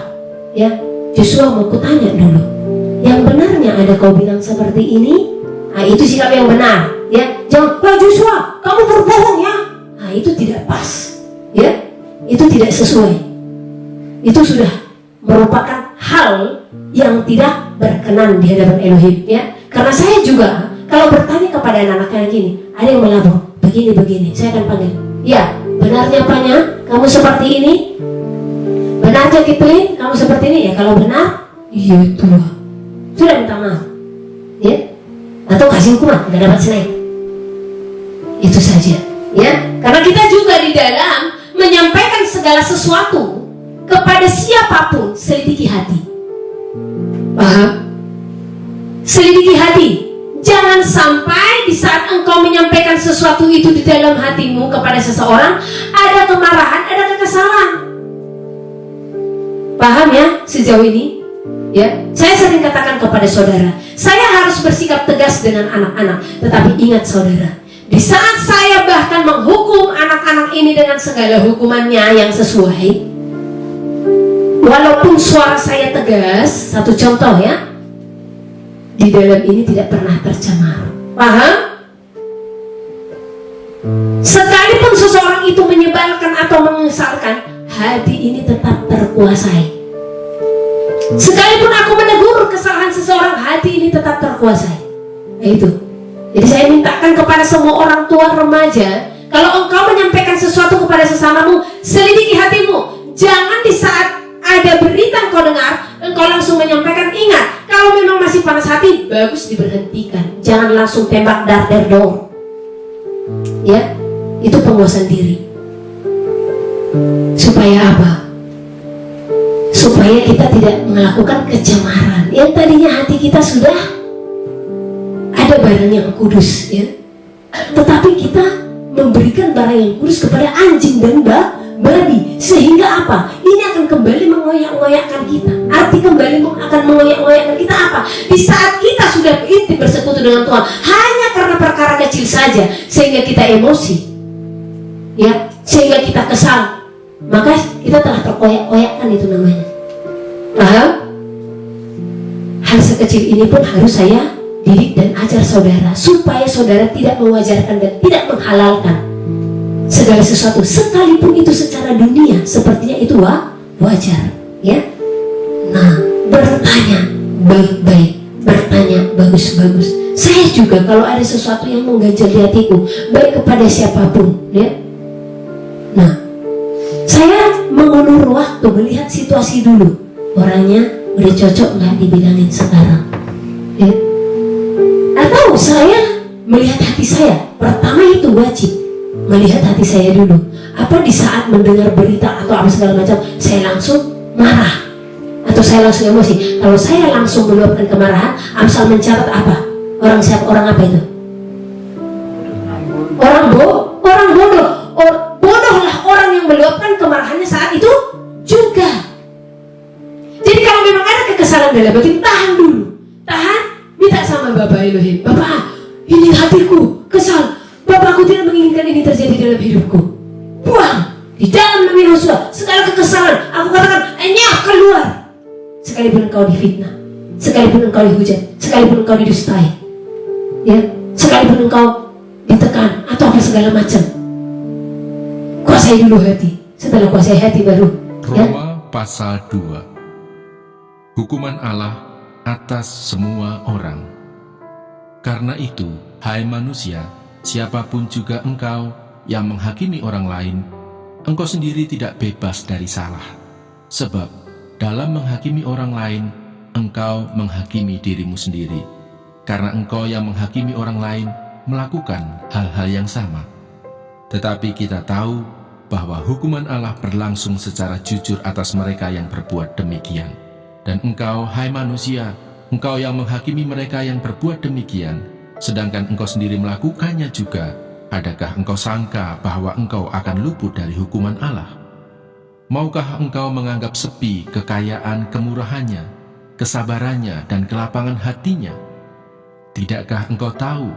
Speaker 1: Ya, Joshua mau kutanya dulu. Yang benarnya ada kau bilang seperti ini. Nah, itu sikap yang benar, ya. Jangan, Pak Joshua, kamu berbohong, ya. Nah, itu tidak pas, ya. Itu tidak sesuai. Itu sudah merupakan hal yang tidak berkenan di hadapan Elohim, ya. Karena saya juga kalau bertanya kepada anak-anak kayak gini, ada yang melapor begini, saya akan panggil, ya, benarnya apanya kamu seperti ini? Benarnya Kitlin kamu seperti ini? Ya, kalau benar, iya Tuhan, sudah minta maaf, ya, atau kasih hukuman, nggak dapat senang. Itu saja, ya. Karena kita juga di dalam menyampaikan segala sesuatu kepada siapapun, selidiki hati. Paham? Selidiki hati. Jangan sampai di saat engkau menyampaikan sesuatu itu di dalam hatimu kepada seseorang, ada kemarahan, ada kekesalan. Paham ya sejauh ini? Ya, saya sering katakan kepada saudara, saya harus bersikap tegas dengan anak-anak. Tetapi ingat saudara, di saat saya bahkan menghukum anak-anak ini dengan segala hukumannya yang sesuai, walaupun suara saya tegas, satu contoh ya, di dalam ini tidak pernah tercemar. Paham? Sekalipun seseorang itu menyebalkan atau mengesalkan, hati ini tetap terkuasai. Sekalipun aku menegur kesalahan seseorang, hati ini tetap terkuasai. Nah, itu. Jadi saya mintakan kepada semua orang tua remaja, kalau engkau menyampaikan sesuatu kepada sesamamu, selidiki hatimu. Jangan di saat ada berita engkau dengar, engkau langsung menyampaikan. Ingat, kalau memang masih panas hati, bagus diberhentikan. Jangan langsung tembak dar dor. Ya, itu penguasaan diri. Supaya apa? Supaya kita tidak melakukan kecemaran. Yang tadinya hati kita kita sudah ada barang yang kudus, ya. Tetapi kita memberikan barang yang kudus kepada anjing dan babi, sehingga apa? Ini akan kembali mengoyak-ngoyakkan kita. Arti kembali akan mengoyak-ngoyakkan kita apa? Di saat kita sudah intim bersekutu dengan Tuhan, hanya karena perkara kecil saja, sehingga kita emosi, ya, sehingga kita kesal, maka kita telah terkoyak-koyakkan, itu namanya. Paham? Hal sekecil ini pun harus saya didik dan ajar saudara, supaya saudara tidak mewajarkan dan tidak menghalalkan segala sesuatu, sekalipun itu secara dunia sepertinya itu wajar, ya. Nah, bertanya baik-baik, bertanya bagus-bagus. Saya juga kalau ada sesuatu yang mengganjal di hatiku, baik kepada siapapun, ya. Nah, saya mengulur waktu, melihat situasi dulu, orangnya udah cocok nggak dibilangin sekarang, ya. Atau saya melihat hati saya, pertama itu wajib melihat hati saya dulu. Apa di saat mendengar berita atau apa segala macam, saya langsung marah atau saya langsung emosi? Kalau saya langsung meluapkan kemarahan, Amsal mencatat apa? Orang siapa? Orang apa itu? Orang bodoh. Bodohlah orang yang meluapkan kemarahannya saat itu juga. Jadi kalau memang ada kekesalan dalam hati, tahan dulu, minta sama Bapak Elohim, Bapak, ini hatiku kesal, Bapakku tidak menginginkan ini terjadi dalam hidupku. Buang di dalam nama Yesus segala kekesalan. Aku katakan, enyah keluar. Sekalipun engkau difitnah, sekalipun engkau dihujat, sekalipun engkau didustai, ya, sekalipun engkau ditekan atau apa segala macam, kuasai dulu hati. Setelah kuasai hati baru, ya.
Speaker 4: Roma pasal 2. Hukuman Allah atas semua orang. Karena itu, hai manusia, siapapun juga engkau yang menghakimi orang lain, engkau sendiri tidak bebas dari salah. Sebab dalam menghakimi orang lain, engkau menghakimi dirimu sendiri. Karena engkau yang menghakimi orang lain melakukan hal-hal yang sama. Tetapi kita tahu bahwa hukuman Allah berlangsung secara jujur atas mereka yang berbuat demikian. Dan engkau, hai manusia, engkau yang menghakimi mereka yang berbuat demikian, sedangkan engkau sendiri melakukannya juga, adakah engkau sangka bahwa engkau akan luput dari hukuman Allah? Maukah engkau menganggap sepi kekayaan kemurahannya, kesabarannya, dan kelapangan hatinya? Tidakkah engkau tahu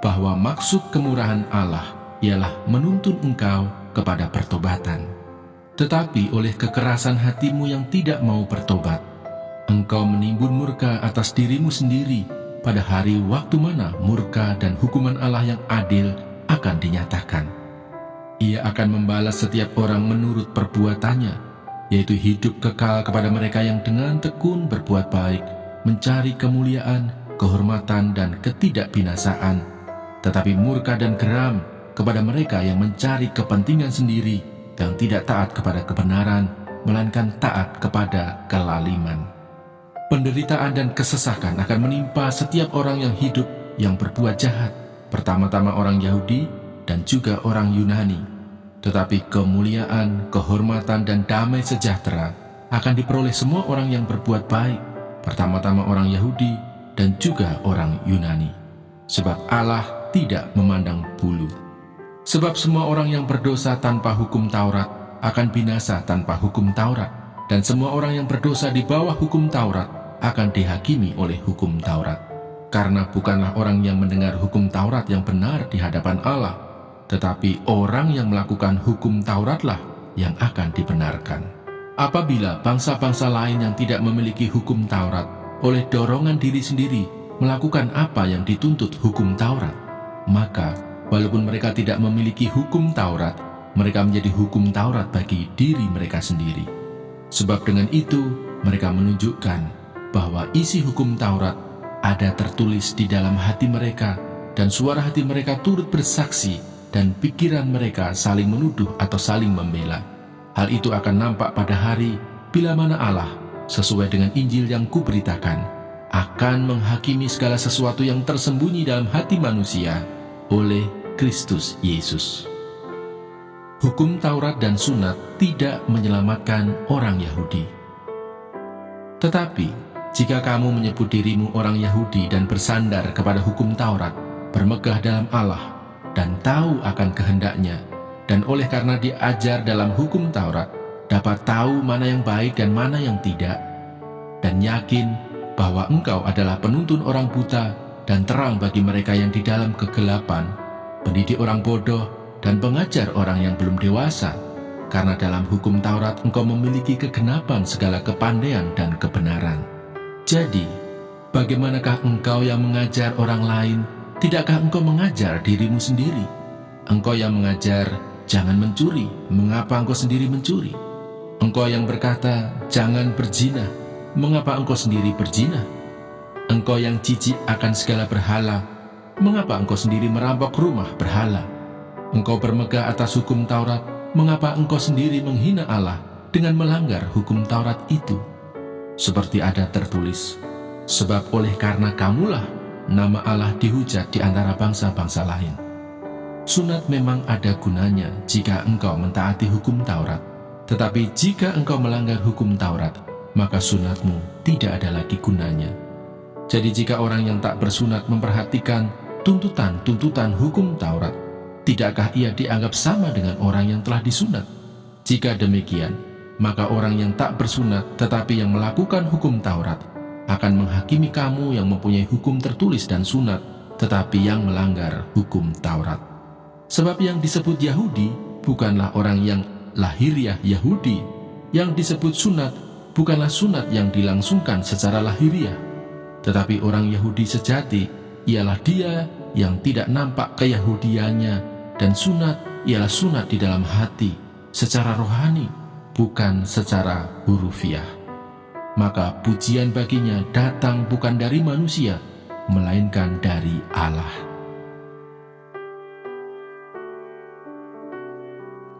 Speaker 4: bahwa maksud kemurahan Allah ialah menuntun engkau kepada pertobatan? Tetapi oleh kekerasan hatimu yang tidak mau bertobat, engkau menimbun murka atas dirimu sendiri pada hari waktu mana murka dan hukuman Allah yang adil akan dinyatakan. Ia akan membalas setiap orang menurut perbuatannya, yaitu hidup kekal kepada mereka yang dengan tekun berbuat baik, mencari kemuliaan, kehormatan, dan ketidakbinasaan, tetapi murka dan geram kepada mereka yang mencari kepentingan sendiri, yang tidak taat kepada kebenaran, melainkan taat kepada kelaliman. Penderitaan dan kesesakan akan menimpa setiap orang yang hidup yang berbuat jahat, pertama-tama orang Yahudi dan juga orang Yunani. Tetapi kemuliaan, kehormatan, dan damai sejahtera akan diperoleh semua orang yang berbuat baik, pertama-tama orang Yahudi dan juga orang Yunani. Sebab Allah tidak memandang bulu. Sebab semua orang yang berdosa tanpa hukum Taurat akan binasa tanpa hukum Taurat, dan semua orang yang berdosa di bawah hukum Taurat akan dihakimi oleh hukum Taurat. Karena bukanlah orang yang mendengar hukum Taurat yang benar di hadapan Allah, tetapi orang yang melakukan hukum Tauratlah yang akan dibenarkan. Apabila bangsa-bangsa lain yang tidak memiliki hukum Taurat oleh dorongan diri sendiri melakukan apa yang dituntut hukum Taurat, maka walaupun mereka tidak memiliki hukum Taurat, mereka menjadi hukum Taurat bagi diri mereka sendiri. Sebab dengan itu mereka menunjukkan bahwa isi hukum Taurat ada tertulis di dalam hati mereka, dan suara hati mereka turut bersaksi, dan pikiran mereka saling menuduh atau saling membela. Hal itu akan nampak pada hari bila mana Allah, sesuai dengan Injil yang kuberitakan, akan menghakimi segala sesuatu yang tersembunyi dalam hati manusia oleh Kristus Yesus. Hukum Taurat dan Sunat tidak menyelamatkan orang Yahudi. Tetapi jika kamu menyebut dirimu orang Yahudi dan bersandar kepada hukum Taurat, bermegah dalam Allah, dan tahu akan kehendaknya, dan oleh karena diajar dalam hukum Taurat, dapat tahu mana yang baik dan mana yang tidak, dan yakin bahwa engkau adalah penuntun orang buta dan terang bagi mereka yang di dalam kegelapan, pendidik orang bodoh dan pengajar orang yang belum dewasa, karena dalam hukum Taurat engkau memiliki kegenapan segala kepandaian dan kebenaran. Jadi, bagaimanakah engkau yang mengajar orang lain? Tidakkah engkau mengajar dirimu sendiri? Engkau yang mengajar, jangan mencuri, mengapa engkau sendiri mencuri? Engkau yang berkata, jangan berzina, mengapa engkau sendiri berzina? Engkau yang jijik akan segala berhala, mengapa engkau sendiri merampok rumah berhala? Engkau bermegah atas hukum Taurat, mengapa engkau sendiri menghina Allah dengan melanggar hukum Taurat itu? Seperti ada tertulis, sebab oleh karena kamulah nama Allah dihujat di antara bangsa-bangsa lain. Sunat memang ada gunanya jika engkau mentaati hukum Taurat, tetapi jika engkau melanggar hukum Taurat, maka sunatmu tidak ada lagi gunanya. Jadi jika orang yang tak bersunat memperhatikan tuntutan-tuntutan hukum Taurat, tidakkah ia dianggap sama dengan orang yang telah disunat? Jika demikian, maka orang yang tak bersunat tetapi yang melakukan hukum Taurat akan menghakimi kamu yang mempunyai hukum tertulis dan sunat, tetapi yang melanggar hukum Taurat. Sebab yang disebut Yahudi bukanlah orang yang lahiriah Yahudi, yang disebut sunat bukanlah sunat yang dilangsungkan secara lahiriah, tetapi orang Yahudi sejati ialah dia yang tidak nampak keyahudiannya, dan sunat ialah sunat di dalam hati, secara rohani, bukan secara hurufiah. Maka pujian baginya datang bukan dari manusia, melainkan dari Allah.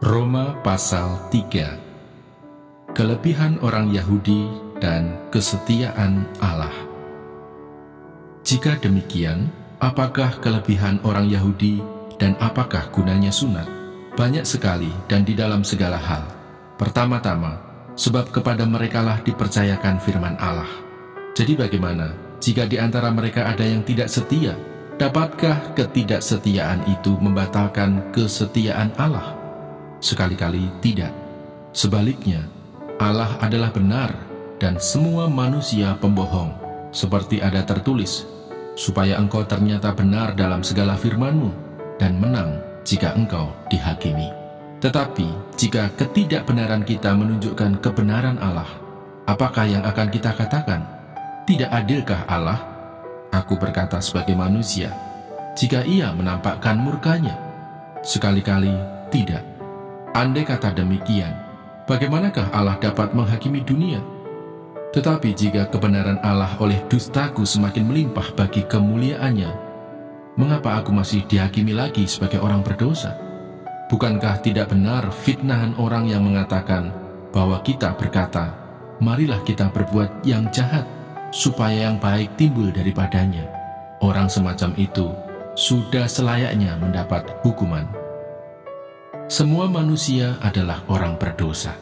Speaker 4: Roma pasal 3. Kelebihan orang Yahudi dan kesetiaan Allah. Jika demikian, apakah kelebihan orang Yahudi dan apakah gunanya sunat? Banyak sekali dan di dalam segala hal. Pertama-tama, sebab kepada merekalah dipercayakan firman Allah. Jadi bagaimana jika di antara mereka ada yang tidak setia? Dapatkah ketidaksetiaan itu membatalkan kesetiaan Allah? Sekali-kali tidak. Sebaliknya, Allah adalah benar dan semua manusia pembohong, seperti ada tertulis, supaya engkau ternyata benar dalam segala firman-Mu dan menang jika engkau dihakimi. Tetapi jika ketidakbenaran kita menunjukkan kebenaran Allah, apakah yang akan kita katakan? Tidak adilkah Allah? Aku berkata sebagai manusia, jika ia menampakkan murkanya? Sekali-kali tidak. Andai kata demikian, bagaimanakah Allah dapat menghakimi dunia? Tetapi jika kebenaran Allah oleh dustaku semakin melimpah bagi kemuliaannya, mengapa aku masih dihakimi lagi sebagai orang berdosa? Bukankah tidak benar fitnahan orang yang mengatakan bahwa kita berkata, marilah kita berbuat yang jahat, supaya yang baik timbul daripadanya? Orang semacam itu sudah selayaknya mendapat hukuman. Semua manusia adalah orang berdosa.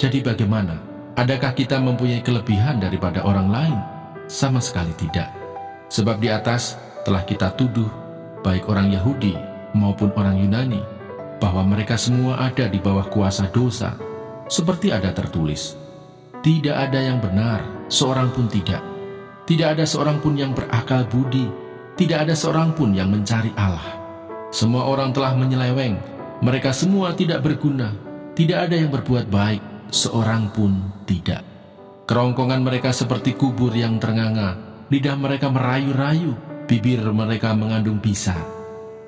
Speaker 4: Jadi bagaimana? Adakah kita mempunyai kelebihan daripada orang lain? Sama sekali tidak. Sebab di atas telah kita tuduh, baik orang Yahudi maupun orang Yunani, bahwa mereka semua ada di bawah kuasa dosa, seperti ada tertulis, tidak ada yang benar, seorang pun tidak. Tidak ada seorang pun yang berakal budi, tidak ada seorang pun yang mencari Allah. Semua orang telah menyeleweng, mereka semua tidak berguna, tidak ada yang berbuat baik, seorang pun tidak. Kerongkongan mereka seperti kubur yang ternganga, lidah mereka merayu-rayu, bibir mereka mengandung bisa.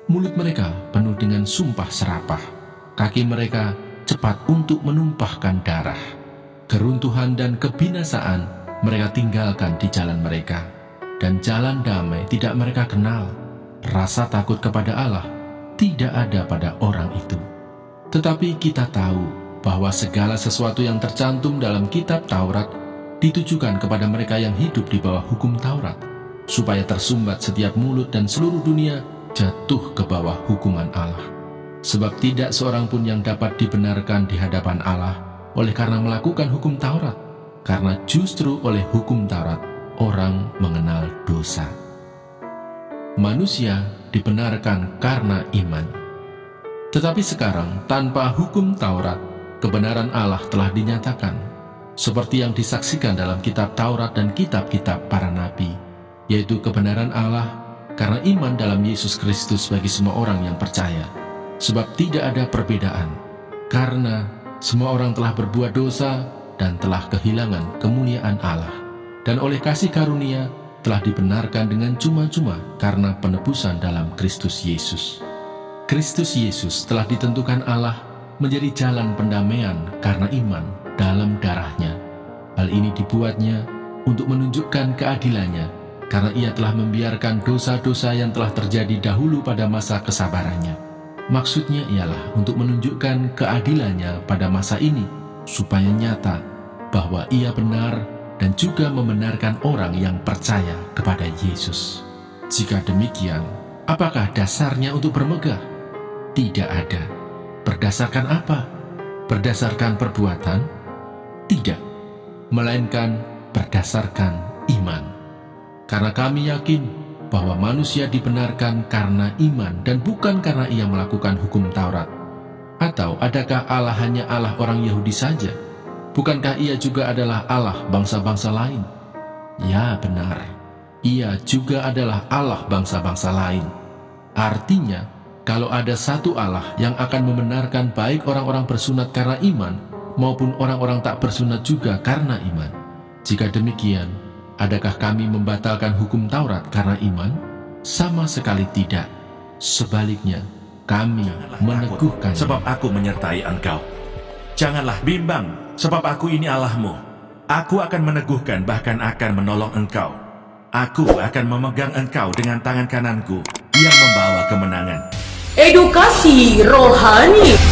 Speaker 4: Mulut mereka penuh dengan sumpah serapah, kaki mereka cepat untuk menumpahkan darah. Keruntuhan dan kebinasaan mereka tinggalkan di jalan mereka, dan jalan damai tidak mereka kenal. Rasa takut kepada Allah tidak ada pada orang itu. Tetapi kita tahu bahwa segala sesuatu yang tercantum dalam kitab Taurat ditujukan kepada mereka yang hidup di bawah hukum Taurat, supaya tersumbat setiap mulut dan seluruh dunia jatuh ke bawah hukuman Allah. Sebab tidak seorang pun yang dapat dibenarkan di hadapan Allah oleh karena melakukan hukum Taurat, karena justru oleh hukum Taurat orang mengenal dosa. Manusia dibenarkan karena iman. Tetapi sekarang tanpa hukum Taurat, kebenaran Allah telah dinyatakan, seperti yang disaksikan dalam kitab Taurat dan kitab-kitab para nabi, yaitu kebenaran Allah karena iman dalam Yesus Kristus bagi semua orang yang percaya. Sebab tidak ada perbedaan, karena semua orang telah berbuat dosa dan telah kehilangan kemuliaan Allah, dan oleh kasih karunia telah dibenarkan dengan cuma-cuma karena penebusan dalam Kristus Yesus. Kristus Yesus telah ditentukan Allah menjadi jalan pendamaian karena iman dalam darahnya. Hal ini dibuatnya untuk menunjukkan keadilannya, karena ia telah membiarkan dosa-dosa yang telah terjadi dahulu pada masa kesabarannya. Maksudnya ialah untuk menunjukkan keadilannya pada masa ini, supaya nyata bahwa ia benar dan juga membenarkan orang yang percaya kepada Yesus. Jika demikian, apakah dasarnya untuk bermegah? Tidak ada. Berdasarkan apa? Berdasarkan perbuatan? Tidak, melainkan berdasarkan iman. Karena kami yakin bahwa manusia dibenarkan karena iman dan bukan karena ia melakukan hukum Taurat. Atau adakah Allah hanya Allah orang Yahudi saja? Bukankah ia juga adalah Allah bangsa-bangsa lain? Ya, benar. Ia juga adalah Allah bangsa-bangsa lain. Artinya, kalau ada satu Allah yang akan membenarkan baik orang-orang bersunat karena iman maupun orang-orang tak bersunat juga karena iman. Jika demikian, adakah kami membatalkan hukum Taurat karena iman? Sama sekali tidak. Sebaliknya, kami meneguhkan.
Speaker 2: Sebab aku menyertai engkau. Janganlah bimbang, sebab aku ini Allahmu. Aku akan meneguhkan, bahkan akan menolong engkau. Aku akan memegang engkau dengan tangan kananku yang membawa kemenangan.
Speaker 3: Edukasi rohani.